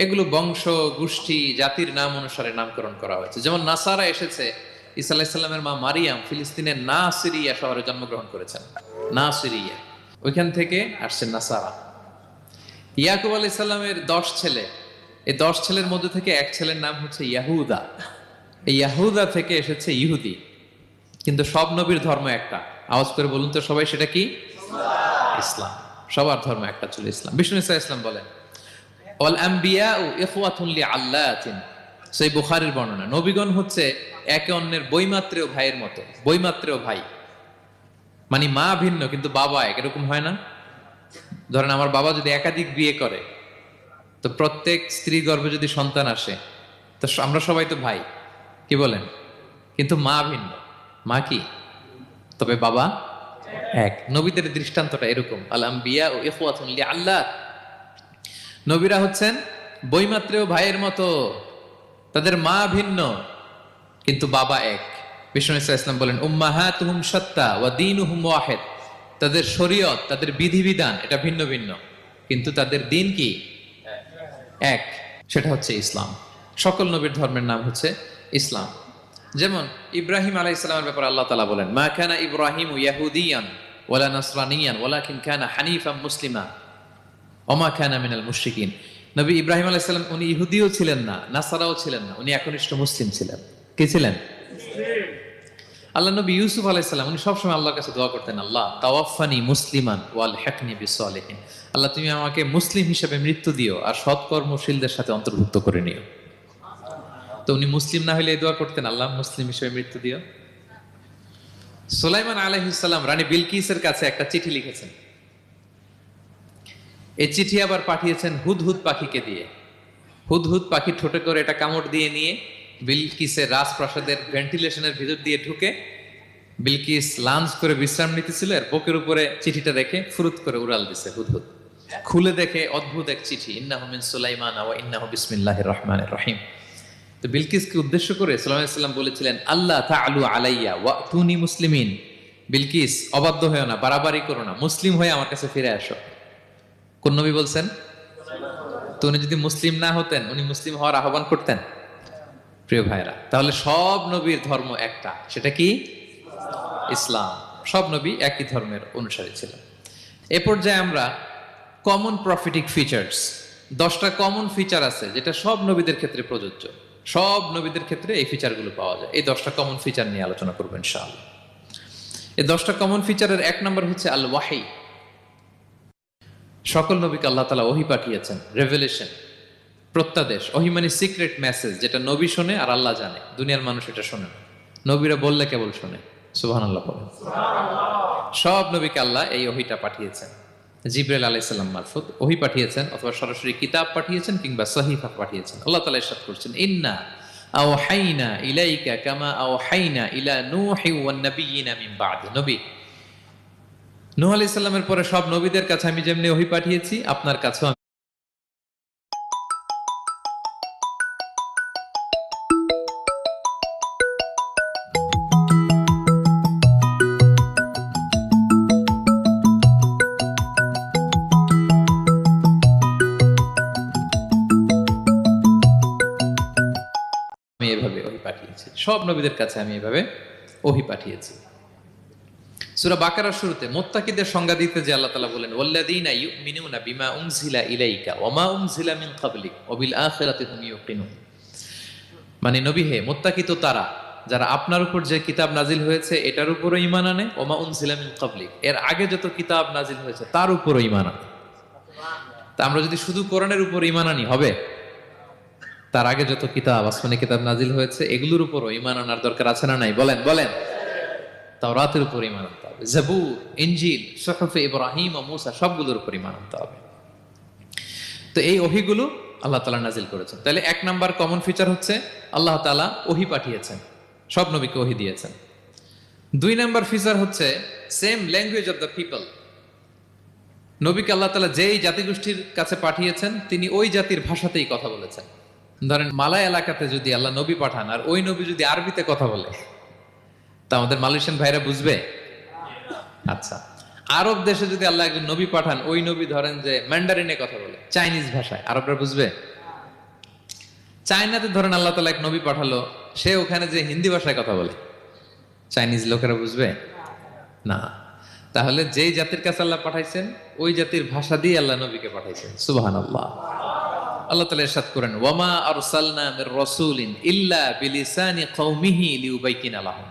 এগুলো বংশ, গোষ্ঠী, জাতির নাম অনুসারে নামকরণ করা হয়েছে। যেমন নাসারা এসেছে, ঈসা আলাইহিস সালামের মা মারিয়াম ফিলিস্তিনের নাসিরিয়া শহরে জন্মগ্রহণ করেছেন। নাসিরিয়া, ওইখান থেকে আসছে নাসারা। ইয়াকুব আলাইহিস সালামের 10 ছেলে, এই 10 ছেলের মধ্যে থেকে এক ছেলের নাম হচ্ছে ইয়াহুদা। এই ইয়াহুদা থেকে এসেছে ইহুদি। কিন্তু সব নবীর ধর্ম একটা। আওয়াজ করে বলুন তো সবাই, সেটা কি? ইসলাম। সবার ধর্ম একটা ছিল ইসলাম। বিষ্ণু ইসা ইসলাম বলেন, ওয়াল আম্বিয়াউ ইখওয়াতুন লিআল্লাতিন। সেই বুখারীর বর্ণনা, নবীগণ হচ্ছে একে অন্যের বৈমাত্রেয় ভাইয়ের মতো। বৈমাত্রেয় ভাই মানে মা ভিন্ন কিন্তু বাবা এক, এরকম হয় না? ধরেন আমার বাবা যদি একাধিক বিয়ে করে, তো প্রত্যেক স্ত্রী গর্ভে যদি সন্তান আসে, তো আমরা সবাই তো ভাই, কি বলেন? কিন্তু মা ভিন্ন। মা কি? তবে বাবা এক। নবীদের দৃষ্টান্তটা এরকম, আল আম্বিয়া ও ইখওয়াতুন লিআল্লাত। নবীরা হচ্ছেন বৈমাত্রেয় ভাইয়ের মতো, তাদের মা ভিন্ন কিন্তু বাবা এক। বিষ্ণু ইসলাম বলেন, উম্মাহাতুহুম শাত্তা ওয়া দীনুহুম ওয়াহিদ। তাদের শরীয়ত, তাদের বিধিবিধান এটা ভিন্ন ভিন্ন, কিন্তু তাদের দিন কি? এক। সেটা হচ্ছে ইসলাম। সকল নবীর ধর্মের নাম হচ্ছে ইসলাম। যেমন ইব্রাহিম আলাইহিস সালামের ব্যাপারে আল্লাহ তাআলা বলেন, মা কানা ইব্রাহিমু ইয়াহুদিয়ান ওয়ালা নাসরানিয়ান ওয়ালাকিন কানা হানিফাম মুসলিমা ওমা কানা মিনাল মুশরিকিন। নবী ইব্রাহিম আলাইহিস সালাম উনি ইহুদিও ছিলেন না, নাসারাও ছিলেন না, উনি একনিষ্ঠ মুসলিম ছিলেন। কি ছিলেন? আল্লাহ নবী ইউসুফ আলাইহিস সালাম উনি সবসময় আল্লাহর কাছে দোয়া করতেন, আল্লাহ তাওয়াফানি মুসলিমান ওয়াল হিকনি বিসসালিহিন। আল্লাহ তুমি আমাকে মুসলিম হিসেবে মৃত্যু দিও আর সৎকর্মশীলদের সাথে অন্তর্ভুক্ত করে নিও। তো উনি মুসলিম না হলে এই দোয়া করতেন, আল্লাহ মুসলিম হিসেবে মৃত্যু দিও। সুলাইমান আলাইহিস সালাম রানী বিলকিসের কাছে একটা চিঠি লিখেছেন। এই চিঠি আবার পাঠিয়েছেন হুদহুদ পাখিকে দিয়ে। হুদহুদ পাখি ঠোঁটে করে এটা কামড় দিয়ে নিয়ে বিলকিসের রাজপ্রাসাদের ভেন্টিলেশনের ভিতর দিয়ে ঢুকে, বিলকিস লাঞ্চ করে বিশ্রাম নিতেছিল, এর বুকের উপরে চিঠিটা রেখে ফুরুত করে উড়াল দিছে হুদহুদ। খুলে দেখে অদ্ভুত এক চিঠি, ইন্নাহু মিন সুলাইমান ওয়া ইন্নাহু বিসমিল্লাহির রহমানির রহিম। তো বিলকিসকে উদ্দেশ্য করে সাল্লাল্লাহু আলাইহি ওয়াসাল্লাম বলেছিলেন, আল্লাহ তাআলু আলাইয়া ওয়াতুনি মুসলিমিন। বিলকিস অবাধ্য হয়েও না, বাড়াবাড়ি করো না, মুসলিম হয়ে আমার কাছে ফিরে আসো। কোন নবী বলছেন? তো উনি যদি মুসলিম না হতেন, উনি মুসলিম হওয়ার আহ্বান করতেন? প্রিয় ভাইরা, তাহলে সব নবীর ধর্ম একটা, সেটা কি? ইসলাম। সব নবী একই ধর্মের অনুসারী ছিলেন। এ পর্যায়ে আমরা কমন প্রফিটিক ফিচার্স, 10টা কমন ফিচার আছে যেটা সব নবীদের ক্ষেত্রে প্রযোজ্য। সব নবীদের ক্ষেত্রে এই ফিচারগুলো পাওয়া যায়। এই 10টা কমন ফিচার নিয়ে আলোচনা করবো ইনশাআল্লাহ। এই 10টা কমন ফিচারের 1 নম্বর হচ্ছে আল ওয়াহি। সকল নবীকে আল্লাহ তাআলা ওহী পাঠিয়েছেন, রেভেলেশন, প্রত্যাদেশ। ওহী মানে সিক্রেট মেসেজ, যেটা নবী শোনে আর আল্লাহ জানে, দুনিয়ার মানুষ এটা শোনে না। নবীরা বললে কেবল শোনে। সুবহানাল্লাহ বলেন। সব নবীকে আল্লাহ এই ওহীটা পাঠিয়েছেন। জিবরাইল আলাইহিস সালাম মারফত ওহী পাঠিয়েছেন, অথবা সরাসরি কিতাব পাঠিয়েছেন, কিংবা সহিফা পাঠিয়েছেন। আল্লাহ তাআলা ইরশাদ করছেন, ইন্না আওহাইনা ইলাইকা কামা আওহাইনা ইলা নূহি ওয়ান নাবিয়িনা মিন বা'দি। নবী নূহ আলাইহিস সালামের পরে সব নবীদের কাছে আমি যেমনি ওহী পাঠিয়েছি, আপনার কাছেও আমি এভাবে ওহী পাঠিয়েছি। সব নবীদের কাছে আমি এভাবে ওহী পাঠিয়েছি। সূরা বাকারার শুরুতে মুত্তাকিদের সংজ্ঞা দিতে যে আল্লাহ তাআলা বলেন, ওয়াল্লাযীনা ইউমিনুনা বিমা উনজিলা ইলাইকা ওয়া মা উনজিলা মিন ক্বাবলিক ওয়া বিল আখিরাতি হুম ইউকিনুন। মানে নবী হে, মুত্তাকি তো তারা যারা আপনার উপর যে কিতাব নাজিল হয়েছে এটার উপরও ঈমান আনে, ওয়া মা উনজিলা মিন ক্বাবলিক, এর আগে যত কিতাব নাজিল হয়েছে তার উপরও ঈমান আনে। তা আমরা যদি শুধু কোরআনের উপর ঈমান আনি হবে? তার আগে যত কিতাব, আসমানি কিতাব নাজিল হয়েছে এগুলোর উপরও ঈমান আনার দরকার আছে না নাই? বলেন বলেন। তাওরাতের উপর ঈমান আনতে হবে, জাবুর, ইনজিল, সুহুফে ইব্রাহিম ও মূসা সবগুলোর উপর ঈমান আনতে হবে। তো এই ওহীগুলো আল্লাহ তাআলা নাজিল করেছেন। তাহলে 1 নাম্বার কমন ফিচার হচ্ছে আল্লাহ তাআলা ওহী পাঠিয়েছেন, সব নবীকে ওহী দিয়েছেন। 2 নাম্বার ফিচার হচ্ছে same language of the people. নবীকে আল্লাহ তাআলা যেই জাতিগোষ্ঠীর কাছে পাঠিয়েছেন তিনি ওই জাতির ভাষাতেই কথা বলেছেন। ধরেন মালয় এলাকাতে যদি আল্লাহ নবী পাঠান আর ওই নবী যদি আরবিতে কথা বলে, তা আমাদের মালয়েশিয়ান ভাইরা বুঝবে? আচ্ছা, আরব দেশে যদি আল্লাহ একজন নবী পাঠান, ওই নবী ধরেন যে ম্যান্ডারিনে কথা বলে, চাইনিজ ভাষায়, আরবরা বুঝবে? চায়নাতে ধরেন আল্লাহ তাআলা এক নবী পাঠালো, সে ওখানে যে হিন্দি ভাষায় কথা বলে, চাইনিজ লোকেরা বুঝবে না। তাহলে যেই জাতির কাছে আল্লাহ পাঠাইছেন ওই জাতির ভাষা দিয়ে আল্লাহ নবীকে পাঠাইছেন। সুবহানাল্লাহ। আল্লাহ তাআলা ইরশাদ করেন, ওয়ামা আরসালনা মির রাসূলিন ইল্লা বিলিসানি কওমিহি লিউবাইয়িনা লাহুম।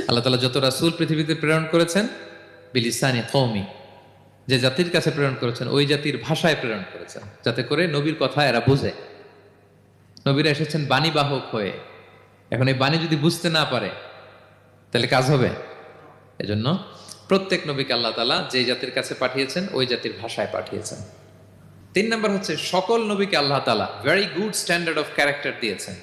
আল্লাহ তাআলা যত রাসূল পৃথিবীতে প্রেরণ করেছেন, বিলিসানি কওমি, যে জাতির কাছে প্রেরণ করেছেন ওই জাতির ভাষায় প্রেরণ করেছেন, যাতে করে নবীর কথা এরা বুঝে। নবীরা এসেছেন বাণী বাহক হয়ে, এখন এই বাণী যদি বুঝতে না পারে তাহলে কাজ হবে। এজন্য প্রত্যেক নবীকে আল্লাহ তাআলা যে জাতির কাছে পাঠিয়েছেন ওই জাতির ভাষায় পাঠিয়েছেন। 3 নম্বর হচ্ছে, সকল নবীকে আল্লাহ তাআলা very good standard of character দিয়েছেন।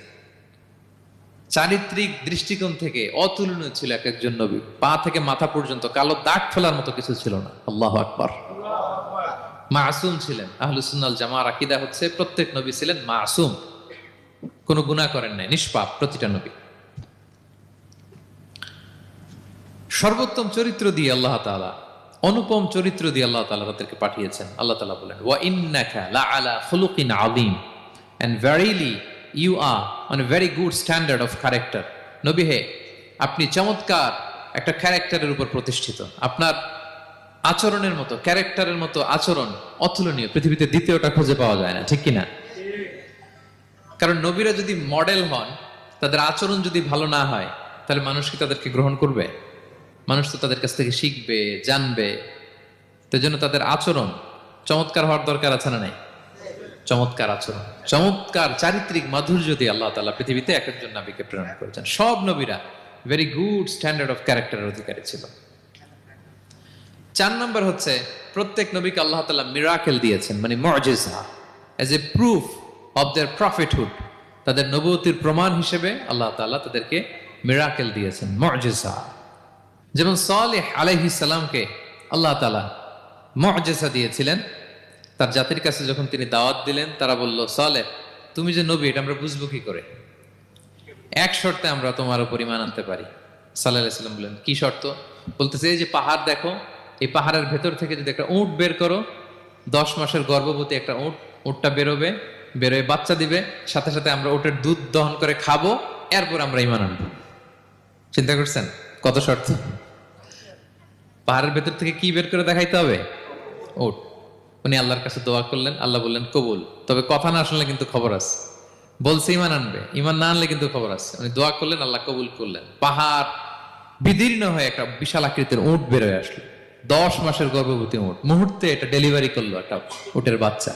চারিত্রিক দৃষ্টিকোণ থেকে অতুলনীয় ছিল এক একজন নবী। পা থেকে মাথা পর্যন্ত কালো দাগ ফেলার মতো কিছু ছিল না। আল্লাহু আকবার। মাসুম ছিলেন। আহলুস সুন্নাহ ওয়াল জামাআর আকীদা হচ্ছে প্রত্যেক নবী ছিলেন মাসুম, কোনো গুনাহ করেন নাই, নিষ্পাপ প্রতিটা নবী। সর্বোত্তম চরিত্র দিয়ে আল্লাহ তাআলা, অনুপম চরিত্র দিয়ে আল্লাহ তাআলা তাদেরকে পাঠিয়েছেন। আল্লাহ তাআলা বলেন, ওয়া ইন্নাকা লাআলা খুলুকিন আযীম, and verily you are on a very good standard of character. নবী হে, আপনি চমৎকার একটা ক্যারেক্টারের উপর প্রতিষ্ঠিত। আপনার আচরণের মতো, ক্যারেক্টারের মতো আচরণ অতুলনীয়, পৃথিবীতে দ্বিতীয়টা খুঁজে পাওয়া যায় না, ঠিক কিনা? কারণ নবীরা যদি মডেল হন, তাদের আচরণ যদি ভালো না হয়, তাহলে মানুষ কি তাদেরকে গ্রহণ করবে? মানুষ তো তাদের কাছ থেকে শিখবে, জানবে। তো জন্য তাদের আচরণ চমৎকার হওয়ার দরকার আছে না নাই? চমৎকার আচরণ, চমৎকার চারিত্রিক মাধুর্য দিয়ে আল্লাহ তাআলা পৃথিবীতে এক একজন নবীকে প্রেরণ করেছেন। সব নবীরা ভেরি গুড স্ট্যান্ডার্ড অফ ক্যারেক্টারের অধিকারী ছিল। 4 নম্বর হচ্ছে, প্রত্যেক নবীকে আল্লাহ তাআলা মিরাকেল দিয়েছেন, মানে মুআজিজা, as a proof of their prophethood. তাদের নবুয়তির প্রমাণ হিসেবে আল্লাহ তাআলা তাদেরকে মিরাকেল দিয়েছেন, মুআজিজা। যেমন সালেহ আলাইহিস সালামকে আল্লাহ তাআলা মুআজিজা দিয়েছিলেন। তার জাতির কাছে যখন তিনি দাওয়াত দিলেন, তারা বলল, সালেহ তুমি যে নবী এটা আমরা বুঝবো কি করে? এক শর্তে আমরা তোমার উপর ঈমান আনতে পারি। সাল্লাল্লাহু আলাইহি সাল্লাম বললেন, কি শর্ত? বলতেছে, এই যে পাহাড় দেখো, এই পাহাড়ের ভেতর থেকে যদি একটা উট বের করো, 10 মাসের গর্ভবতী একটা উটটা বেরোবে, বেরোয় বাচ্চা দিবে, সাথে সাথে আমরা উটের দুধ দহন করে খাবো, এরপর আমরা ঈমান আনবো। চিন্তা করছেন কত শর্ত? পাহাড়ের ভেতর থেকে কি বের করে দেখাইতে হবে? উট। উনি আল্লাহর কাছে দোয়া করলেন, আল্লাহ বললেন কবুল, তবে কথা না শুনলে কিন্তু খবর আছে। বলছে ঈমান আনবে, ঈমান না আনলে কিন্তু খবর আছে। উনি দোয়া করলেন, আল্লাহ কবুল করলেন। পাহাড় বিদীর্ণ হয়ে একটা বিশাল আকৃতির উট বের হয়ে আসলো, 10 মাসের গর্ভবতী উট। মুহূর্তে এটা ডেলিভারি করলো একটা উটের বাচ্চা,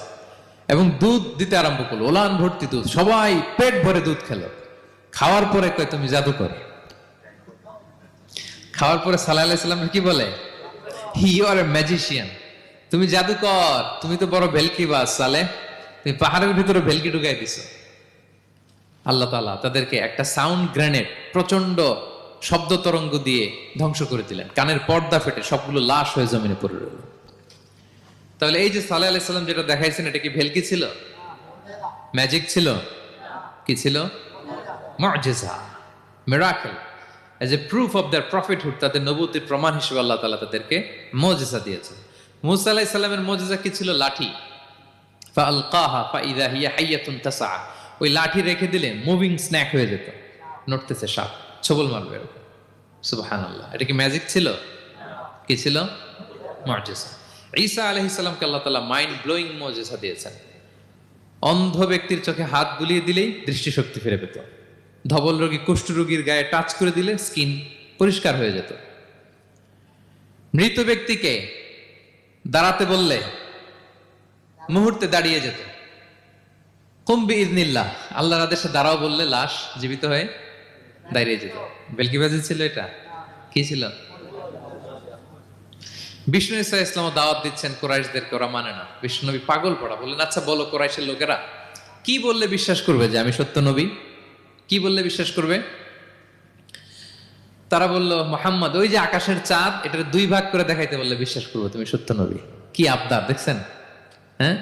এবং দুধ দিতে আরম্ভ করলো, ওলান ভর্তি দুধ। সবাই পেট ভরে দুধ খেলো। খাওয়ার পরে কয়, তুমি জাদুকর। খাওয়ার পরে সাল্লাল্লাহু আলাইহি সাল্লাম কি বলে? ইউ আর এ ম্যাজিশিয়ান, তুমি জাদুকর, তুমি তো বড় ভেলকিবাজ সালেহ, তুমি পাহাড়ের ভিতরে ভেলকি ঢুকাই দিছো। আল্লাহ তাআলা তাদেরকে একটা সাউন্ড গ্রেনেড, প্রচন্ড শব্দ তরঙ্গ দিয়ে ধ্বংস করে দিলেন। কানের পর্দা ফেটে সবগুলো লাশ হয়ে জমিনে পড়ে রইল। তাহলে এই যে সালেহ আলাইহিস সালাম যেটা দেখাইছেন, এটা কি ভেলকি ছিল? ম্যাজিক ছিল? কি ছিল? মুআজিজা, miracle, as a proof of their prophethood. তাদের নবুয়তির প্রমাণ হিসেবে আল্লাহ তাআলা তাদেরকে মুআজিজা দিয়েছেন। মূসা আলাইহিস সালামের মুআজিজা কি ছিল? লাঠি। ফাআলকাহা ফাইযা হিয়া হাইয়াতুন তাসআ। ওই লাঠি রেখে দিলে মুভিং স্ন্যাক হয়ে যেত, নড়তেছে সাপ, ছবল মারবে এরকম। সুবহানাল্লাহ। এটা কি ম্যাজিক ছিল? কি ছিল? মুআজিজা। ঈসা আলাইহিস সালামকে আল্লাহ তাআলা মাইন্ড ব্লোয়িং মুআজিজা দিয়েছেন। অন্ধ ব্যক্তির চোখে হাত বুলিয়ে দিলেই দৃষ্টিশক্তি ফিরে পেত। ধবল রোগী, কুষ্ঠ রোগীর গায়ে টাচ করে দিলে স্কিন পরিষ্কার হয়ে যেত। মৃত ব্যক্তিকে দাঁড়াতে বললে মুহূর্তে দাঁড়িয়ে যেত। কুম বিইযনিল্লাহ, আল্লাহর আদেশে দাঁড়াও বললে লাশ জীবিত হয়ে দাঁড়িয়ে যেত। বেলকিবাজি ছিল এটা? কি ছিল? বিষ্ণু ঈসা ইসলাম দাওয়াত দিচ্ছেন কুরাইশদেরকে, ওরা মানে না। বিষ্ণু নবী পাগল পড়া, বললেন, আচ্ছা বলো কুরাইশের লোকেরা কি বললে বিশ্বাস করবে যে আমি সত্য নবী? কি বললে বিশ্বাস করবে? তারা বলল, মুহাম্মদ ওই যে আকাশের চাঁদ, এটার 2 ভাগ করে দেখাইতে বললে বিশ্বাস করবো তুমি সত্য নবী। কি আবদার দেখছেন? হ্যাঁ,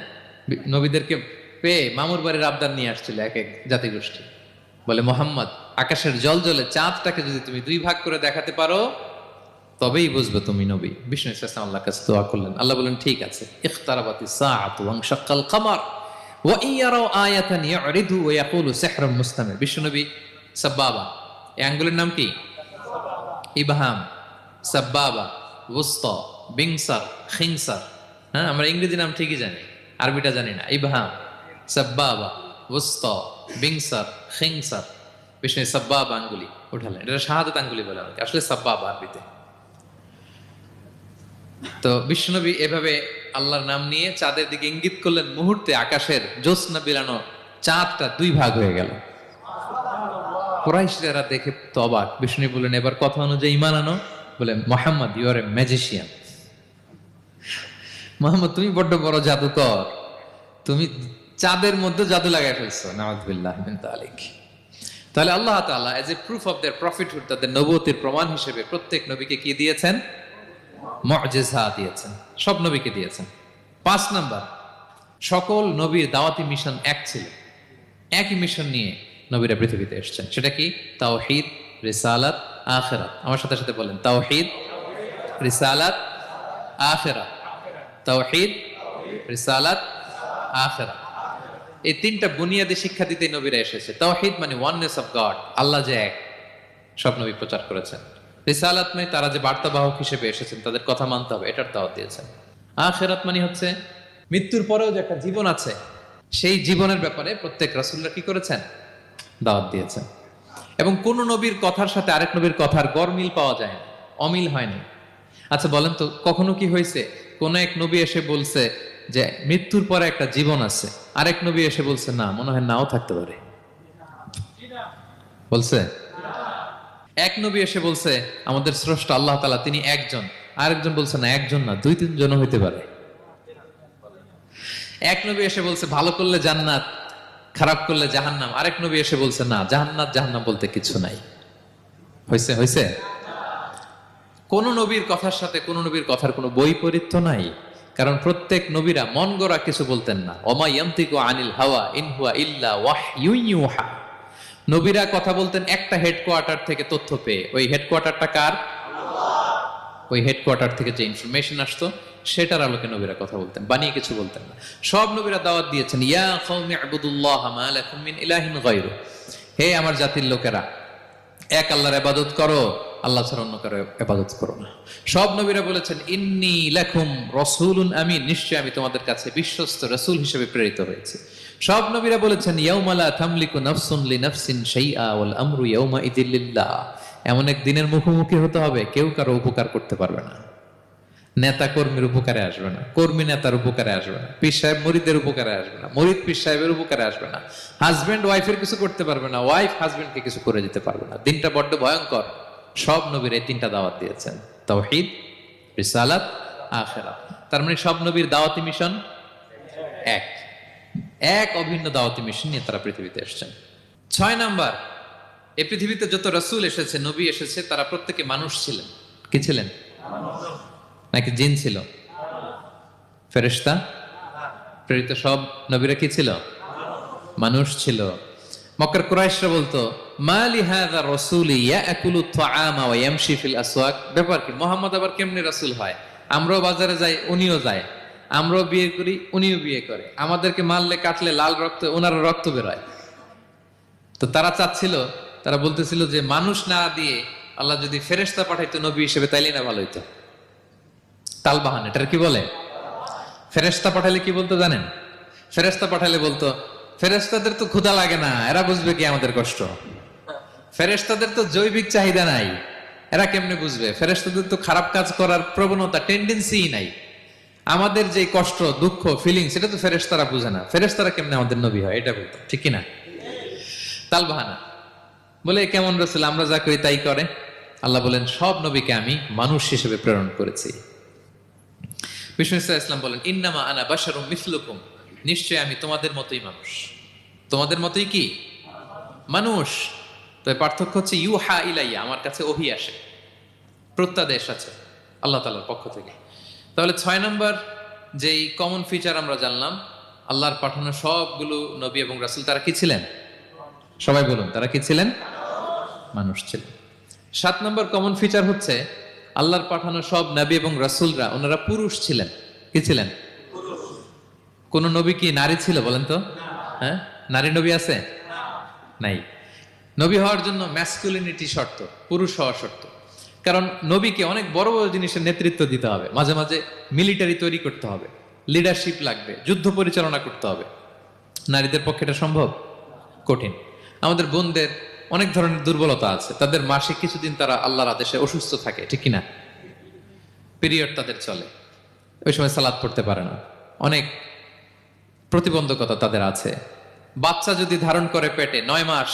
নবীদেরকে পেয়ে মামুর বাড়ির আবদার নিয়ে আসছিল এক এক জাতিগোষ্ঠী। বলে, মুহাম্মদ আকাশের জল জলে চাঁদটাকে যদি তুমি 2 ভাগ করে দেখাতে পারো তবেই বুঝবে তুমি নবী। বিষ্ণু ইসলাম আল্লাহর কাছে দোয়া করলেন, আল্লাহ বলেন ঠিক আছে। ইখতারাবাতিস সাআতু ওয়ানশাক্কাল কামার ওয়া ইয়ারাউ আয়াতান ইয়ারিদু ওয়া ইয়াকুলু সিহরুম মুস্তামির। বিশ্বনবী সাব্বাবা, এই আঙ্গুলের নাম কি? ইবহাম, সাব্বাবা, ওয়ুসতা, বিংসার, খিনসার। হ্যাঁ, আমরা ইংরেজি নাম ঠিকই জানি, আরবিটা জানি না। ইবহাম, সাব্বাবা, ওয়ুসতা, বিংসার, খিনসার। বিষ্ণু সাব্বাবা আঙ্গুলি উঠালেন, এটা শাহাদাত আঙ্গুলি বলে আমাকে, আসলে সাব্বাবা আরবিতে। তো বিশ্বনবী এভাবে আল্লাহর নাম নিয়ে চাঁদের দিকে ইঙ্গিত করলেন, মুহূর্তে আকাশের জ্যোৎস্না বিলানো চাঁদটা দুই ভাগ হয়ে গেল। কুরাইশরা দেখে তো অবাক। বিষ্ণু বললেন, এবার কথা অনুযায়ী ঈমান আনো। বলে, Muhammad, you are a magician. Muhammad, তুমি বড্ড বড় জাদুকর, তুমি চাঁদের মধ্যে জাদু লাগাই ফেলছো। নাউযুবিল্লাহ মিন যালিক। তাহলে আল্লাহ তাআলা age a proof of their prophethood, তাদের নবুয়তের প্রমাণ হিসেবে প্রত্যেক নবীকে কি দিয়েছেন? মুআজিজা দিয়েছেন, সব নবীকে দিয়েছেন। 5 নাম্বার, সকল নবীর দাওয়াতি মিশন এক ছিল, একই মিশন নিয়ে নবীরা পৃথিবীতে এসেছেন। সেটা কি? তাওহীদ, রিসালাত, আখিরাত। আমার সাথে সাথে বলেন, তাওহীদ, রিসালাত, আখিরাত। তাওহীদ, রিসালাত, আখিরাত। এই তিনটা বুনিয়াদী শিক্ষা দিতে নবীরা এসেছে। তাওহীদ মানে ওয়াননেস অফ গড, আল্লাহ যে এক, সব নবী প্রচার করেছেন। রিসালাত মানে তারা যে বার্তাবাহক হিসেবে এসেছেন, তাদের কথা মানতে হবে, এটার দাওয়াত দিয়েছেন। আখিরাত মানে হচ্ছে মৃত্যুর পরেও যে একটা জীবন আছে, সেই জীবনের ব্যাপারে প্রত্যেক রাসূলরা কি করেছেন? দাওয়াত দিয়েছেন। এবং কোন নবীর কথার সাথে আরেক নবীর কথার গরমিল পাওয়া যায় না, অমিল হয়নি। আচ্ছা বলেন তো, কখনো কি হয়েছে কোন এক নবী এসে বলছে যে মৃত্যুর পরে একটা জীবন আছে, আরেক নবী এসে বলছে না, মনে হয় নাও থাকতে পারে? বলছে? এক নবী এসে বলছে আমাদের স্রষ্টা আল্লাহ তাআলা তিনি একজন, আরেকজন বলছে না, একজন না, 2-3 জন হইতে পারে। এক নবী এসে বলছে ভালো করলে জান্নাত, খারাপ করলে জাহান্নাম, আরেক নবী এসে বলছে না, জান্নাত জাহান্নাম বলতে কিছু নাই। হয়েছে? হয়েছে? কোন নবীর কথার সাথে কোন নবীর কথার কোনো বৈপরীত্য নাই, কারণ প্রত্যেক নবীরা মন গড়া কিছু বলতেন না। ওমা ইয়ান্তিকু আনিল হাওয়া ইন হুয়া ইল্লা ওয়াহয়ুন ইউহা। নবীরা কথা বলতেন একটা হেডকোয়ার্টার থেকে তথ্য পেয়ে। ওই হেডকোয়ার্টারটা কার? ওই হেডকোয়ার্টার থেকে যে ইনফরমেশন আসতো সেটার আলোকে নবীরা কথা বলতেন, বানিয়ে কিছু বলতেন না। সব নবীরা দাওয়াত দিয়েছেন, ইয়া কওমি ইবুদুল্লাহ মা লাকুম মিন ইলাহিন গায়রু। হে আমার জাতির লোকেরা, এক আল্লাহর ইবাদত করো, আল্লাহ ছাড়া অন্য কারো ইবাদত করো না। সব নবীরা বলেছেন, ইন্নী লাকুম রাসূলুন আমিন, নিশ্চয় আমি তোমাদের কাছে বিশ্বস্ত রাসূল হিসেবে প্রেরিত হয়েছি। সব নবীরা বলেছেন, ইয়াউমা লা তামলিকু নাফসুন লিনাফসিন শাইআ ওয়াল আমরু ইয়াউমা ইযিল লিল্লাহ। এমন এক দিনের মুখোমুখি হতে হবে, কেউ কারো উপকার করতে পারবে না। নেতা কর্মীর উপকারে আসবে না, কর্মী নেতার উপকারে আসবে না, পীর সাহেব মুরিদের উপকারে আসবে না, মুরিদ পীর সাহেবের উপকারে আসবে না, হাজবেন্ড ওয়াইফের কিছু করতে পারবে না, ওয়াইফ হাজবেন্ডকে কিছু করে দিতে পারবে না। দিনটা বড্ড ভয়ঙ্কর। সব নবীর এই তিনটা দাওয়াত দিয়েছেন, তাওহীদ, রিসালাত, আখিরাত। তার মানে সব নবীর দাওয়াতি মিশন এক, এক অভিন্ন দাওয়াতি মিশন নিয়ে তারা পৃথিবীতে এসেছেন। 6 নাম্বার, এই পৃথিবীতে যত রাসূল এসেছে, নবী এসেছে, তারা প্রত্যেকে মানুষ ছিলেন। কি ছিলেন? নাকি জিন ছিল? ফেরেশতা? প্রেরিত সব নবীরা কি ছিল? মানুষ ছিল। মক্কার কুরাইশরা বলতো, মা লিহাযা রাসূলি ইয়াকুলু আত-তাআমা ওয়া ইয়ামশি ফিল আসওয়াক। ব্যাপার কি, মুহাম্মদ আবার কেমনে রাসূল হয়? আমরাও বাজারে যাই, উনিও যায়, আমরাও বিয়ে করি, উনিও বিয়ে করে, আমাদেরকে মারলে কাটলে লাল রক্ত, ওনারও রক্ত বেরোয়। তো তারা চাচ্ছিল, তারা বলতেছিল যে মানুষ না দিয়ে আল্লাহ যদি ফেরেশতা পাঠাইতো নবী হিসেবে, তাইলে না ভালো হইতো। তালবাহান, এটার কি বলে? ফেরেশতা পাঠালে কি বলতো জানেন? ফেরেশতা পাঠালে বলতো, ফেরেশতাদের তো ক্ষুধা লাগে না, এরা বুঝবে কি আমাদের কষ্ট? ফেরেশতাদের তো জৈবিক চাহিদা নাই, এরা কেমনে বুঝবে? ফেরেশতাদের তো খারাপ কাজ করার প্রবণতা, টেন্ডেন্সি নাই। আমাদের যে কষ্ট, দুঃখ, ফিলিংস, সেটা তো ফেরেশতারা বুঝে না। ফেরেশতারা কেমনে আমাদের নবী হয়, এটা বলতো, ঠিক কিনা? তালবাহানা বলে, কেমন রাসূল, আমরা যা করি তাই করে। আল্লাহ বলেন, সব নবীকে আমি মানুষ হিসেবে প্রেরণ করেছি। বিষ্ণু ইসলাম বলেন, ইন্নামা আনা বাশারুম মিসলুকুম, নিশ্চয় আমি তোমাদের মতোই মানুষ। তোমাদের মতোই কি মানুষ। তো পার্থক্য হচ্ছে ইউহা ইলাইয়া, আমার কাছে ওহী আসে, প্রত্যাদেশ আছে আল্লাহ তাআলার পক্ষ থেকে। তাহলে 6 নম্বর যেই কমন ফিচার আমরা জানলাম, আল্লাহর পাঠানো সবগুলো নবী এবং রাসূল তারা কি ছিলেন? সবাই বলুন, তারা কি ছিলেন? মানুষ ছিলেন। 7 নম্বর কমন ফিচার হচ্ছে, আল্লাহর পাঠানো সব নবী এবং রাসূলরা ওনারা পুরুষ ছিলেন। কি ছিলেন? কোন নবী কি নারী ছিল বলেন তো? হ্যাঁ, নারী নবী আছে? নাই। নবী হওয়ার জন্য ম্যাসকুলিনিটি শর্ত, পুরুষ হওয়া শর্ত। কারণ নবীকে অনেক বড় বড় জিনিসের নেতৃত্ব দিতে হবে, মাঝে মাঝে মিলিটারি তৈরি করতে হবে, লিডারশিপ লাগবে, যুদ্ধ পরিচালনা করতে হবে। নারীদের পক্ষে এটা সম্ভব? কঠিন। আমাদের বোনদের অনেক ধরনের দুর্বলতা আছে, তাদের মাসে কিছুদিন তারা আল্লাহর আদেশে অসুস্থ থাকে, ঠিক কিনা? পিরিয়ড তাদের চলে, ওই সময় সালাত পড়তে পারে না, অনেক প্রতিবন্ধকতা তাদের আছে। বাচ্চা যদি ধারণ করে পেটে 9 মাস,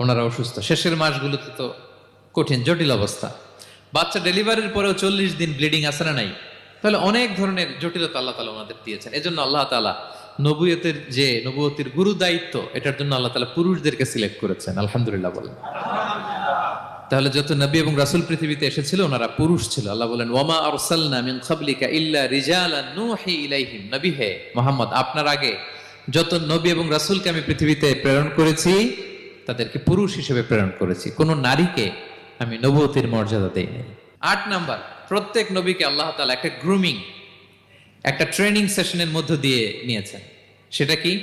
ওনারা অসুস্থ। শেষের মাসগুলোতে তো কঠিন, জটিল অবস্থা। বাচ্চা ডেলিভারির পরেও 40 দিন ব্লিডিং আছে না নাই? তাহলে অনেক ধরনের জটিলতা আল্লাহ তাআলা ওনাদের দিয়েছেন। এজন্য আল্লাহ তাআলা নবুয়তের গুরু দায়িত্ব, এটার জন্য আল্লাহ তাআলা পুরুষদেরকে সিলেক্ট করেছেন। আলহামদুলিল্লাহ বলেন। তাহলে যত নবী এবং রাসূল পৃথিবীতে এসেছিল ওনারা পুরুষ ছিল। আল্লাহ বলেন, ওয়ামা আরসালনা মিন ক্বাবলিকা ইল্লা রিজালান নূহি ইলাইহিম। নবী হে মুহাম্মদ, আপনার আগে যত নবী এবং রাসূলকে আমি পৃথিবীতে প্রেরণ করেছি তাদেরকে পুরুষ হিসেবে প্রেরণ করেছি, কোন নারীকে আমি নবুয়তের মর্যাদা দেই নাই। 8 নাম্বার, প্রত্যেক নবীকে আল্লাহ তাআলা একটা গ্রুমিং, একটা ট্রেনিং সেশনের মধ্য দিয়ে নিয়েছেন। সেটা কি?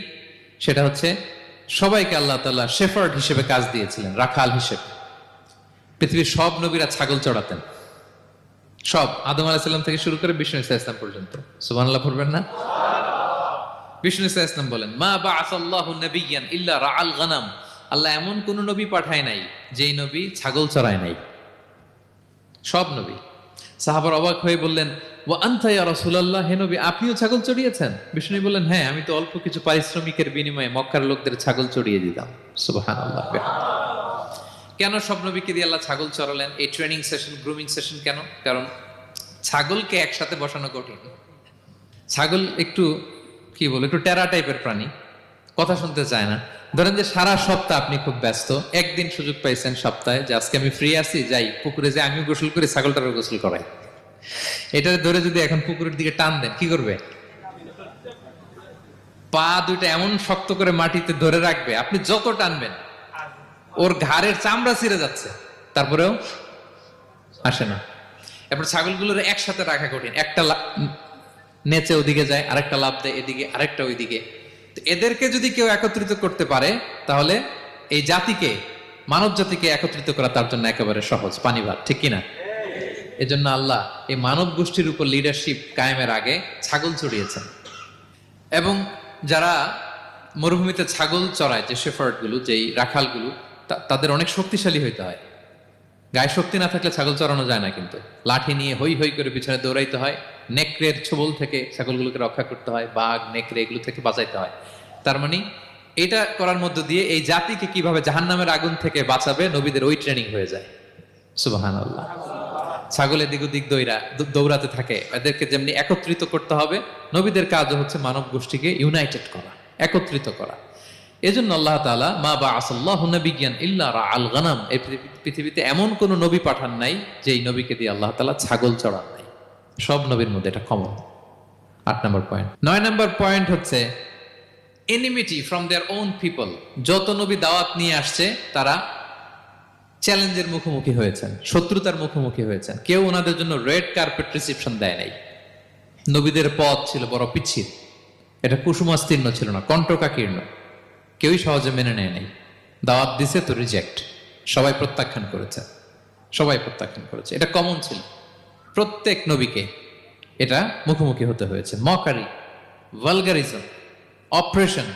সেটা হচ্ছে সবাইকে আল্লাহ তাআলা শেফার্ড হিসেবে কাজ দিয়েছিলেন, রাখাল হিসেবে। পৃথিবীর সব নবীরা ছাগল চড়াতেন, সব, আদম আলাইহিস সালাম থেকে শুরু করে বিষ্ণু ইসা ইসলাম পর্যন্ত। সুবহানাল্লাহ পড়বেন না? বিষ্ণু ইসা ইসলাম বলেন, মা বাআসাল্লাহু নাবিয়্যান ইল্লা রাআল গানাম। আল্লাহ এমন কোন নবী পাঠায় নাই যেই নবী ছাগল চড়ায় নাই, সব নবী। সাহাবারা অবাক হয়ে বললেন, ওয়া আনতা ইয়া রাসূলুল্লাহ, হে নবী আপনিও ছাগল চড়িয়েছেন? বিষ্ণু বললেন, হ্যাঁ, আমি তো অল্প কিছু পারিশ্রমিকের বিনিময়ে মক্কার লোকদের ছাগল চড়িয়ে দিতাম। সুবহানাল্লাহ। কেন সব নবীকে দিয়ে আল্লাহ ছাগল চড়ালেন? এই ট্রেনিং সেশন, গ্রুমিং সেশন কেন? কারণ ছাগলকে একসাথে বসানো কঠিন। ছাগল একটু কি বলে, একটু টেরা টাইপের প্রাণী, কথা শুনতে চায় না। ধরেন যে সারা সপ্তাহ আপনি খুব ব্যস্ত, একদিন সুযোগ পাইছেন সপ্তাহে যে আজকে আমি ফ্রি আছি, যাই পুকুরে যে আমিও গোসল করি, ছাগলটারও গোসল করাই। এটা ধরে যদি এখন পুকুরের দিকে টান দেন, কি করবে? পা দুইটা এমন শক্ত করে মাটিতে ধরে রাখবে, আপনি যত টানবেন ওর ঘাড়ের চামড়া ছিঁড়ে যাচ্ছে, তারপরেও আসে না। এরপর ছাগলগুলোর একসাথে রাখা কঠিন, একটা নেচে ওদিকে যায়, আরেকটা লাফ দেয় এদিকে, আরেকটা ওইদিকে। এদেরকে যদি কেউ একত্রিত করতে পারে তাহলে এই জাতিকে, মানব জাতিকে একত্রিত করা তার জন্য একেবারে সহজ, পানি ভাত, ঠিক কিনা? এজন্য আল্লাহ এই মানব গোষ্ঠীর উপর লিডারশিপ কায়েমের আগে ছাগল চড়িয়েছেন। এবং যারা মরুভূমিতে ছাগল চড়ায়, যে শেফার্ড গুলো, যেই রাখাল গুলো, তাদের অনেক শক্তিশালী হইতে হয়। গায়ে শক্তি না থাকলে ছাগল চড়ানো যায় না, কিন্তু লাঠি নিয়ে হই হই করে পিছনে দৌড়াইতে হয়, নেকড়ের ছোবল থেকে ছাগলগুলোকে রক্ষা করতে হয়, বাঘ নেকড়ে এগুলো থেকে বাঁচাইতে হয়। তার মানে এটা করার মধ্য দিয়ে এই জাতিকে কিভাবে জাহান্নামের আগুন থেকে বাঁচাবে, নবীদের ওই ট্রেনিং হয়ে যায়। সুবহানাল্লাহ। ছাগল এদিক ওদিক দৌড়াতে থাকে, এদেরকে যেমনি একত্রিত করতে হবে, নবীদের কাজও হচ্ছে মানব গোষ্ঠীকে ইউনাইটেড করা, একত্রিত করা। এজন্য আল্লাহ তাআলা মা বাআসাল্লাহু নাবিয়্যান ইল্লা রাআল গানাম, এই পৃথিবীতে এমন কোন নবী পাঠান নাই যেই নবীকে দিয়ে আল্লাহ তাআলা ছাগল চড়ান নাই। সব নবীর মধ্যে এটা কমন। 8 নম্বর পয়েন্ট। 9 নম্বর পয়েন্ট হচ্ছে enmity from their own people. যত নবী দাওয়াত নিয়ে আসছে তারা চ্যালেঞ্জের মুখোমুখি হয়েছেন, শত্রুতার মুখোমুখি হয়েছেন। কেউ ওনাদের জন্য রেড কার্পেট রিসেপশন দেয় নাই। নবীদের পথ ছিল বড় পিচ্ছিল, এটা কুসুমাস্তীর্ণ ছিল না, কণ্টকাকীর্ণ। কেউই সহজে মেনে নেয় নাই। দাওয়াত দিছে তো রিজেক্ট, সবাই প্রত্যাখ্যান করেছে, সবাই প্রত্যাখ্যান করেছে। এটা কমন ছিল, প্রত্যেক নবীকে এটা মুখোমুখি হতে হয়েছে। Mockery, vulgarism, oppression,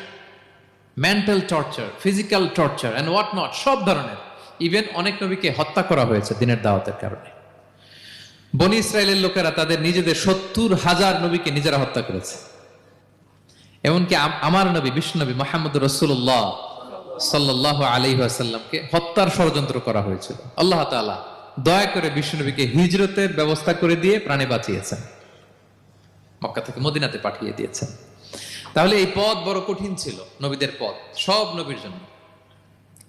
mental torture, physical torture and what not, সব ধরনের। ইভেন অনেক নবীকে হত্যা করা হয়েছে দিনের দাওয়াতের কারণে। বনি ইসরায়েলের লোকেরা তাদের নিজেদের 70,000 নবীকে নিজেরা হত্যা করেছে। এমনকি আমার নবী বিশ্বনবী মুহাম্মদ রাসূলুল্লাহ সাল্লাল্লাহু আলাইহি ওয়াসাল্লামকে হত্যার ষড়যন্ত্র করা হয়েছিল। আল্লাহ তাআলা দয়া করে বিশ্বনবীকে হিজরতের ব্যবস্থা করে দিয়ে প্রাণে বাঁচিয়েছেন, মক্কা থেকে মদিনাতে পাঠিয়ে দিয়েছেন। তাহলে এই পথ বড় কঠিন ছিল, নবীদের পথ, সব নবীর জন্য,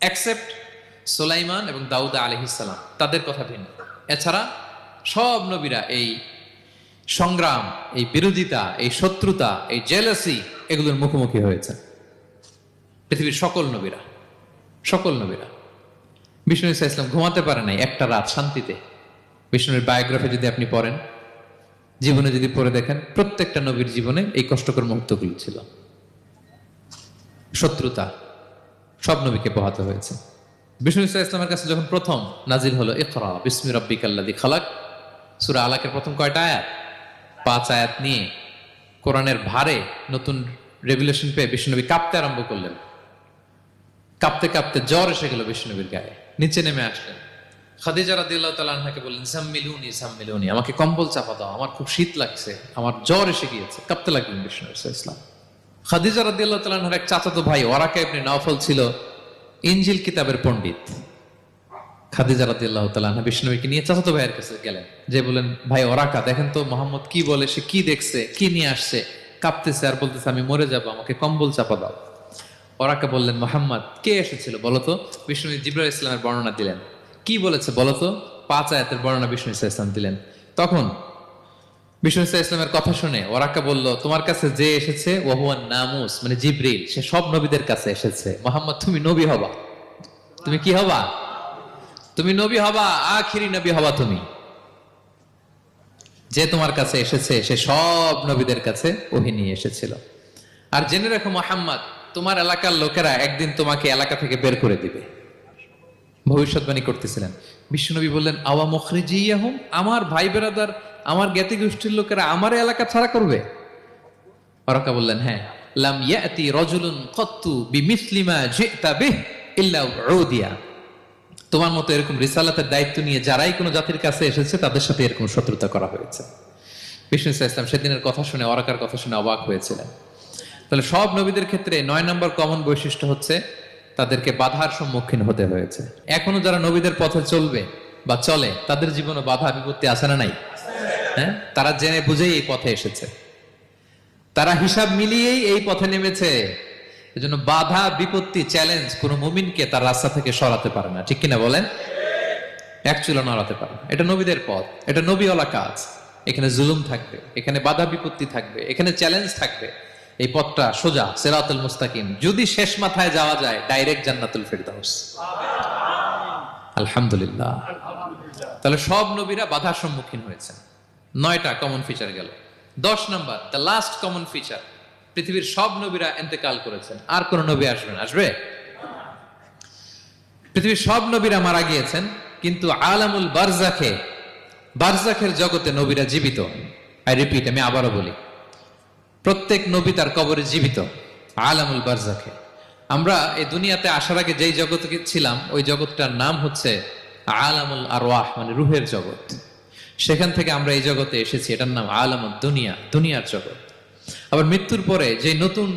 এক্সেপ্ট সুলাইমান এবং দাউদ আলাইহিস সালাম, তাদের কথা ভিন্ন। এছাড়া সব নবীরা এই সংগ্রাম, এই বিরোধিতা, এই শত্রুতা, এই জেলাসি, এগুলোর মুখোমুখি হয়েছে পৃথিবীর সকল নবীরা, সকল নবীরা। বিষ্ণু ইসা ইসলাম ঘুমাতে পারে নাই একটা রাত শান্তিতে। বিষ্ণুর বায়োগ্রাফি যদি আপনি পড়েন, জীবনে যদি পড়ে দেখেন প্রত্যেকটা নবীর জীবনে এই কষ্টকর মুহূর্তগুলো ছিল। শত্রুতা সব নবীকে পোহাতে হয়েছে। বিষ্ণু ইসলামের কাছে যখন প্রথম নাজিল হলো ইকরা বিসমি রাব্বিকাল্লাযী খালাক, সূরা আলাকের প্রথম কয়টা আয়াত? 5 আয়াত নিয়ে কোরআনের ভারে নতুন রেভুলেশন পেয়ে বিষ্ণুনবী কাঁপতে আরম্ভ করলেন। কাঁপতে কাঁপতে জ্বর এসে গেল বিষ্ণুনবীর গায়ে, নিচে নেমে আসলেন। খাদিজা রাদিয়াল্লাহু তাআলা আনহাকে বললেন জাম্মিলুনি জাম্মিলুনি, আমাকে কম্বল চাপা দাও, আমার খুব শীত লাগছে, আমার জ্বর এসে গিয়েছে। কাঁপতে লাগলেন বিষ্ণু ইসলাম। খাদিজা রাদিয়াল্লাহু তাআলা আনহার এক চাচাতো ভাই ওয়ারাকা ইবনে নাওফল ছিল ইনজিল কিতাবের পণ্ডিত। খাদিজা রাদিয়াল্লাহু তাআলা আনহা বিষ্ণুকে নিয়ে চাচাতো ভাইয়ের কাছে গেলেন, যে বলেন ভাই ওরাকা দেখেন তো মোহাম্মদ কি বলে, সে কি দেখছে, কি নিয়ে আসছে, কাঁপতেছে আর বলতেছে আমি মরে যাব, আমাকে কম্বল চাপা দাও। ওরাকা বললেন মোহাম্মদ কে এসেছিল বলতো? বিষ্ণু জিবরাইল ইসলামের বর্ণনা দিলেন। কি বলেছে বলতো? 5 আয়াতের বর্ণনা বিষ্ণু ইসলাম দিলেন। তখন বিষ্ণু ইসলামের কথা শুনে ওরাকা বলল তোমার কাছে যে এসেছে ওহুয়ান নামুস, মানে জিবরিল, সে সব নবীদের কাছে এসেছে। মোহাম্মদ তুমি নবী হবা, তুমি কি হবা? তুমি নবী হবা, আখিরি নবী হবা তুমি। যে তোমার কাছে এসেছে সে সব নবীদের কাছে ওহী নিয়ে এসেছিল। আর জেনে রাখো মুহাম্মদ, তোমার এলাকার লোকেরা একদিন তোমাকে এলাকা থেকে বের করে দিবে। ভবিষ্যৎবাণী করতেছিলেন। বিশ্বনবী বললেন আওয়া মুখরিজিয়াহুম, আমার ভাই বেরাদার, আমার জ্ঞাতি গোষ্ঠীর লোকেরা আমার এলাকা ছাড়া করবে? ওরাকা বললেন হ্যাঁ। লাম ইয়াতি রাজুলুন ক্বাত্তু বিমিসলি মা জিতা বিহ ইল্লা উদিয়া, তোমার মতো এরকম রিসালাতের দায়িত্ব নিয়ে যারাই কোনো জাতির কাছে এসেছে তাদের সাথে এরকম শত্রুতা করা হয়েছে। বিষ্ণু ইসলাম সেদিনের কথা শুনে, ওরাকার কথা শুনে অবাক হয়েছিলেন। তাহলে সব নবীদের ক্ষেত্রে 9 নম্বর কমন বৈশিষ্ট্য হচ্ছে তাদেরকে বাধার সম্মুখীন হতে হয়েছে। এখনো যারা নবীদের পথে চলবে বা চলে তাদের জীবনে বাধা বিপত্তি আছে না নাই? হ্যাঁ, তারা জেনে বুঝেই এই পথে এসেছে, তারা হিসাব মিলিয়েই এই পথে নেমেছে। এজন্য বাধা বিপত্তি চ্যালেঞ্জ কোন মুমিনকে তার রাস্তা থেকে সরাতে পারে না, ঠিক কিনা বলেন? এক চুলো নড়াতে পারে না। এটা নবীদের পথ, এটা নবীওয়ালা কাজ। এখানে জুলুম থাকবে, এখানে বাধা বিপত্তি থাকবে, এখানে চ্যালেঞ্জ থাকবে। এই পথটা সোজা সিরাতুল মুস্তাকিম, যদি শেষ মাথায় যাওয়া যায় ডাইরেক্ট জান্নাতুল ফিরদাউস। আলহামদুলিল্লাহ। তাহলে সব নবীরা বাধার সম্মুখীন হয়েছেন। 9টা কমন ফিচার গেল। 10 number, the last common feature, পৃথিবীর সব নবীরা ইন্তেকাল করেছেন, আর কোন নবী আসবেন? আসবে? পৃথিবীর সব নবীরা মারা গিয়েছেন, কিন্তু আলামুল বারজাখে, বারজাখের জগতে নবীরা জীবিত। আই রিপিট, আমি আবারও বলি, প্রত্যেক নবী তার কবরে জীবিত আলামুল বারজাখে। আমরা এই দুনিয়াতে আসার আগে যেই জগতে ছিলাম ওই জগৎটার নাম হচ্ছে আলামুল আরওয়াহ, মানে রুহের জগৎ। সেখান থেকে আমরা এই জগতে এসেছি, এটার নাম আলামুদ দুনিয়া, দুনিয়ার জগৎ। আবার মৃত্যুর পরে যে নতুন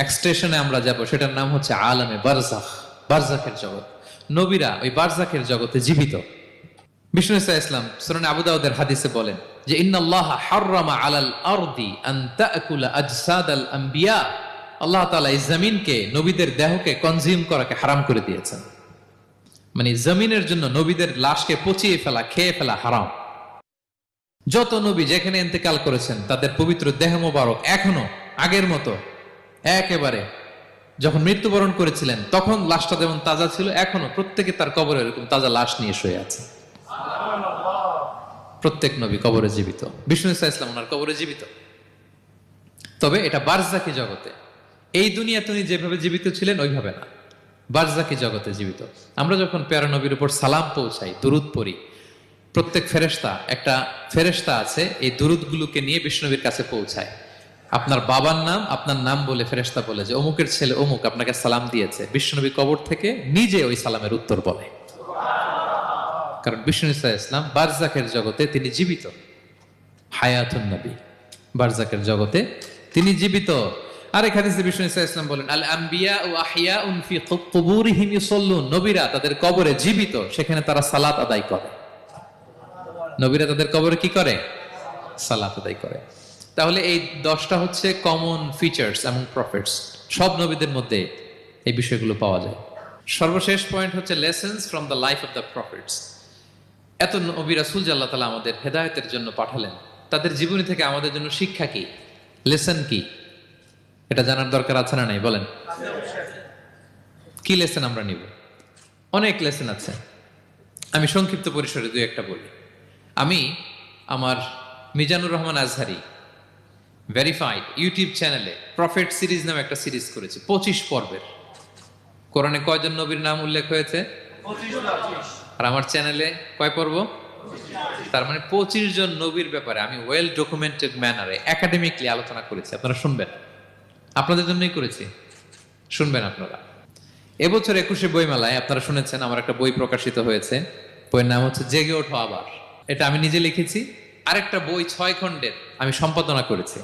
এক্সটেশনে আমরা যাব সেটার নাম হচ্ছে আলামে বারজাখ, বারজাখের জগৎ। নবীরা ওই বারজাখের জগতে জীবিত। বিষ্ণু ইসলাম সুনানে আবু দাউদের হাদিসে বলেন যে ইন্নাল্লাহা হাররামা আলাল আরদি আন তাকুলা আজসাদাল আম্বিয়া, আল্লাহ তাআলা এই জমিনকে, নবীদের দেহকে কনজিউম করাকে হারাম করে দিয়েছেন। মানে জমিনের জন্য নবীদের লাশকে পচিয়ে ফেলা, খেয়ে ফেলা হারাম। যত নবী যেখানে ইন্তেকাল করেছেন তাদের পবিত্র দেহ মোবারক এখনো আগের মতো একেবারে যখন মৃত্যুবরণ করেছিলেন তখন লাশটা যেমন তাজা ছিল, এখনো প্রত্যেকে তার কবরে এরকম তাজা লাশ নিয়ে শুয়ে আছে। প্রত্যেক নবী কবরে জীবিত। বিষ্ণু ইসলাম ওনার কবরে জীবিত। তবে এটা বারজাকি জগতে। এই দুনিয়াতে উনি যেভাবে জীবিত ছিলেন ওইভাবে না, বারজাকি জগতে জীবিত। আমরা যখন প্যারা নবীর উপর সালাম পৌঁছাই, দুরুদ পড়ি, প্রত্যেক ফেরেশতা, একটা ফেরেশতা আছে এই দুরুদগুলোকে নিয়ে বিষ্ণুনবীর কাছে পৌঁছায়। আপনার বাবার নাম, আপনার নাম বলে ফেরেশতা বলে যে অমুকের ছেলে অমুক আপনাকে সালাম দিয়েছে। বিষ্ণুনবী কবর থেকে নিজে ওই সালামের উত্তর বলে, কারণ বিষ্ণু ইসলাম বারজাকের জগতে তিনি জীবিত। হায়াতুন নবী, বারজাকের জগতে তিনি জীবিত। আরেক হাদিসে বিষ্ণু ইসলাম বলেন আল আম্বিয়া ও আহিয়াউন ফি কুবুরিহিম ইউসাল্লুন, নবীরা তাদের কবরে জীবিত, সেখানে তারা সালাত আদায় করে। নবীরা তাদের কবরে কি করে? সালাত আদায় করে। তাহলে এই 10টা হচ্ছে কমন ফিচার্স এবং প্রফিটস, সব নবীদের মধ্যে এই বিষয়গুলো পাওয়া যায়। সর্বশেষ পয়েন্ট হচ্ছে lessons from the life of the profits. এত নবী রাসূল যে আল্লাহ তাআলা আমাদের হেদায়েতের জন্য পাঠালেন, তাদের জীবনী থেকে আমাদের জন্য শিক্ষা কি, লেসন কি, এটা জানার দরকার আছে না নাই? বলেন, কি লেসন আমরা নিব? অনেক লেসন আছে, আমি সংক্ষিপ্ত পরিসরে 2-1টা বলি। আমি আমার মিজানুর রহমান আজহারি ভেরিফাইড ইউটিউব চ্যানেলে প্রফেট সিরিজ নামে একটা সিরিজ করেছে 25 পর্বের। কোরআনে কয়জন নবীর নাম উল্লেখ হয়েছে? আর আমার চ্যানেলে কয় পর্ব? তার মানে 25 জন নবীর ব্যাপারে আমি ওয়েল ডকুমেন্টেড ম্যানারে একাডেমিকলি আলোচনা করেছি। আপনারা শুনবেন, আপনাদের জন্যই করেছি, শুনবেন আপনারা। এবছর 21শে বইমেলায় আপনারা শুনেছেন আমার একটা বই প্রকাশিত হয়েছে, বইয়ের নাম হচ্ছে জেগে ওঠো আবার। এটা আমি নিজে লিখেছি। আরেকটা বই 6 খণ্ডের আমি সম্পাদনা করেছি,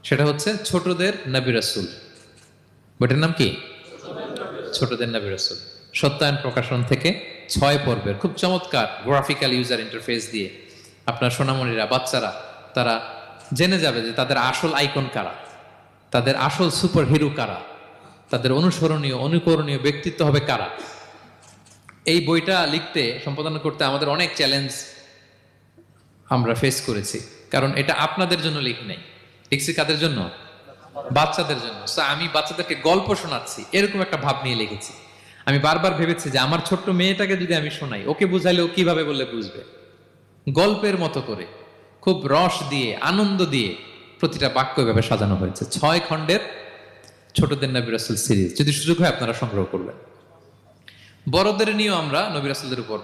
সেটা হচ্ছে ছোটদের নবী রাসূল। বইটার নাম কি? ছোটদের নবী রাসূল। সত্যায়ন প্রকাশন থেকে 6 পর্বের খুব চমৎকার গ্রাফিক্যাল ইউজার ইন্টারফেস দিয়ে আপনার সোনামণিরা, বাচ্চারা তারা জেনে যাবে যে তাদের আসল আইকন কারা, তাদের আসল সুপার হিরো কারা, তাদের অনুসরণীয় অনুকরণীয় ব্যক্তিত্ব হবে কারা। এই বইটা লিখতে, সম্পাদনা করতে আমাদের অনেক চ্যালেঞ্জ আমরা ফেস করেছি, কারণ এটা আপনাদের জন্য লিখি নাই, লিখছি কাদের জন্য? বাচ্চাদের জন্য। আমি বাচ্চাদেরকে গল্প শোনাচ্ছি এরকম একটা ভাব নিয়ে লিখেছি। আমি বারবার ভেবেছি যে আমার ছোট্ট মেয়েটাকে যদি আমি শোনাই, ওকে বুঝাইলে ও কিভাবে বললে বুঝবে। গল্পের মতো করে খুব রস দিয়ে আনন্দ দিয়ে প্রতিটা বাক্য এভাবে সাজানো হয়েছে। 6 খণ্ডের ছোটদের নবী রাসূল সিরিজ। যদি সুযোগ হয় আপনারা সংগ্রহ করবেন। বড়দের নিয়েও আমরা নবী রাসূলদের উপর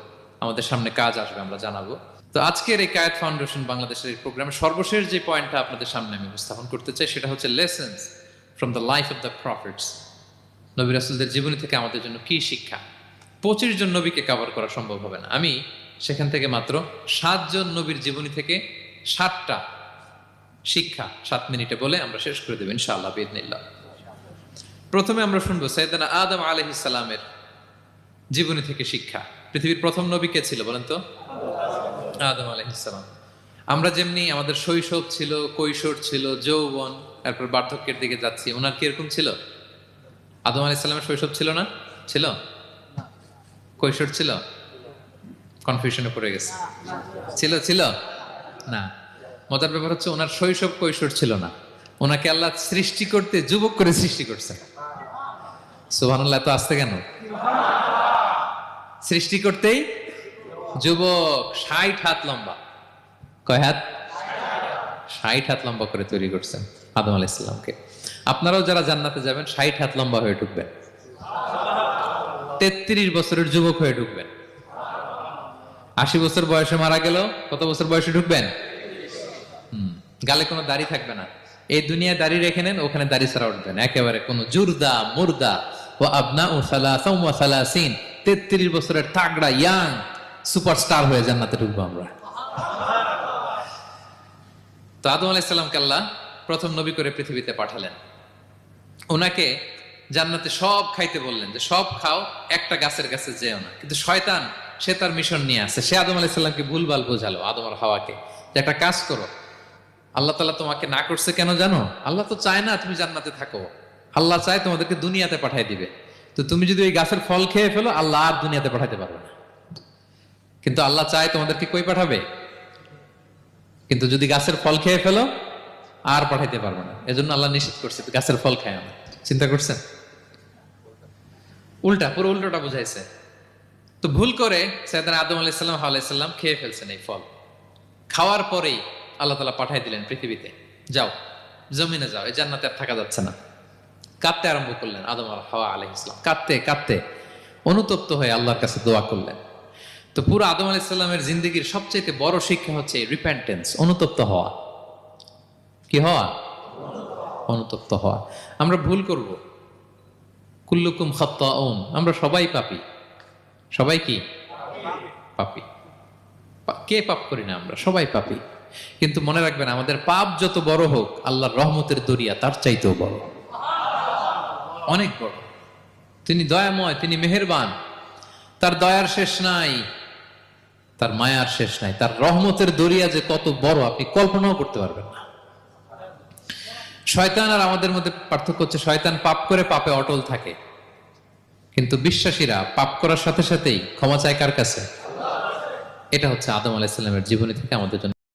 আমাদের সামনে কাজ আসবে, আমরা জানাবো। তো আজকের এই কায়েত ফাউন্ডেশন বাংলাদেশের এই প্রোগ্রামে সর্বশেষ যে পয়েন্টটা আপনাদের সামনে আমি উপস্থাপন করতে চাই, সেটা হচ্ছে lessons from the life of the prophets. নবী রাসূলদের জীবনী থেকে আমাদের জন্য কি শিক্ষা। 25 জন নবীকে কভার করা সম্ভব হবে না। আমি সেখান থেকে মাত্র 7 জন নবীর জীবনী থেকে 7টা শিক্ষা 7 মিনিটে বলে আমরা শেষ করে দেব ইনশাআল্লাহ বিইذنিল্লাহ। প্রথমে আমরা শুনবো সাইয়েদনা আদম আলাইহিস সালামের জীবনী থেকে শিক্ষা। পৃথিবীর প্রথম নবী কে ছিল বলেন তো? আদম আলাইহিস সালাম। আমরা যেমনি আমাদের শৈশব ছিল, কৈশোর ছিল, যৌবন, তারপর বার্ধক্যের দিকে যাচ্ছি, ওনার কি এরকম ছিল? আদম আলাইহিস সালামের শৈশব ছিল না? ছিল? কৈশোর ছিল? কনফিউশনে পড়ে গেছে। ছিল? ছিল না। মজার ব্যাপার হচ্ছে ওনার শৈশব কৈশোর ছিল না, ওনাকে আল্লাহ সৃষ্টি করতে যুবক করে সৃষ্টি করছে। সুবহানাল্লাহ, এত আসতে কেন? সৃষ্টি করতেই যুবক, 60 হাত লম্বা। কয় হাত? 60 হাত লম্বা করে তৈরি করছেন আদম আলাইহিস সালামকে। আপনারাও যারা জান্নাতে যাবেন 60 হাত লম্বা হয়ে ঢুকবেন, 33 বছরের যুবক হয়ে ঢুকবেন। 80 বছর বয়সে মারা গেল, কত বছর বয়সে ঢুকবেন? গালে কোনো দাড়ি থাকবে না। এই দুনিয়ায় দাড়ি রেখে নেন, ওখানে দাড়ি ছাড়া উঠবেন একেবারে কোনো জুরদা মুর্দা। ও আবনা ও সালাসাম ওয়া সালাসিন, 33 বছরের তাগড়া ইয়াং সুপারস্টার হয়ে জান্নাতে ঢুকবো আমরা। তো আদম আলাইহিস সালামকে আল্লাহ প্রথম নবী করে পৃথিবীতে পাঠালেন। ওনাকে জান্নাতে সব খাইতে বললেন যে সব খাও, একটা গাছের কাছে যেও না। কিন্তু শয়তান সে তার মিশন নিয়ে আসে, সে আদম আলাইহিস সালামকে ভুলভাল বোঝালো, আদম আর হাওয়াকে, যে একটা কাজ করো, আল্লাহ তাআলা তোমাকে না করছে কেন জানো? আল্লাহ তো চায় না তুমি জান্নাতে থাকো, আল্লাহ চায় তোমাদেরকে দুনিয়াতে পাঠাই দিবে। তো তুমি যদি ওই গাছের ফল খেয়ে ফেলো, আল্লাহ আর দুনিয়াতে পাঠাইতে পারবে না। কিন্তু আল্লাহ চায় তোমাদেরকে কই পাঠাবে? কিন্তু যদি গাছের ফল খেয়ে ফেলো আর পাঠাইতে পারবে না। এজন্য আল্লাহ নিষেধ করছে গাছের ফল খায় না। চিন্তা করছেন? উল্টা, পুরো উল্টোটা বুঝাইছে। তো ভুল করে সাইয়েদনা আদম আলাইহিস সালাম, হাওয়া আলাইহিস সালাম খেয়ে ফেলছেন এই ফল। খাওয়ার পরেই আল্লাহ তাআলা পাঠাই দিলেন পৃথিবীতে, যাও জমিনে যাও, এই জান্নাতে আর থাকা যাচ্ছে না। কাঁদতে আরম্ভ করলেন আদম আর হাওয়া আলাইহিস সালাম, কাঁদতে কাঁদতে অনুতপ্ত হয়ে আল্লাহর কাছে দোয়া করলেন। তো পুরো আদম আলাইহিস সালামের জিন্দেগির সবচেয়ে বড় শিক্ষা হচ্ছে রিপেন্টেন্স, অনুতপ্ত হওয়া। কি হওয়া? অনুতপ্ত হওয়া। আমরা ভুল করব, কুল্লুকুম খাত্তাউন, আমরা সবাই পাপী। সবাই কি পাপী? কে পাপ করি না? আমরা সবাই পাপী। কিন্তু মনে রাখবেন, আমাদের পাপ যত বড় হোক, আল্লাহর রহমতের দরিয়া তার চাইতেও বড়, অনেক বড়। তিনি দয়াময়, তিনি মেহেরবান, তার দয়ার শেষ নাই, তার মায়ার শেষ নাই। তার রহমতের দরিয়া যে কত বড় আপনি কল্পনাও করতে পারবেন না। শয়তান আর আমাদের মধ্যে পার্থক্য হচ্ছে, শয়তান পাপ করে পাপে অটল থাকে, কিন্তু বিশ্বাসীরা পাপ করার সাথে সাথেই ক্ষমা চায় কার কাছে? এটা হচ্ছে আদম আলাইহিস সালামের জীবনী থেকে আমাদের জন্য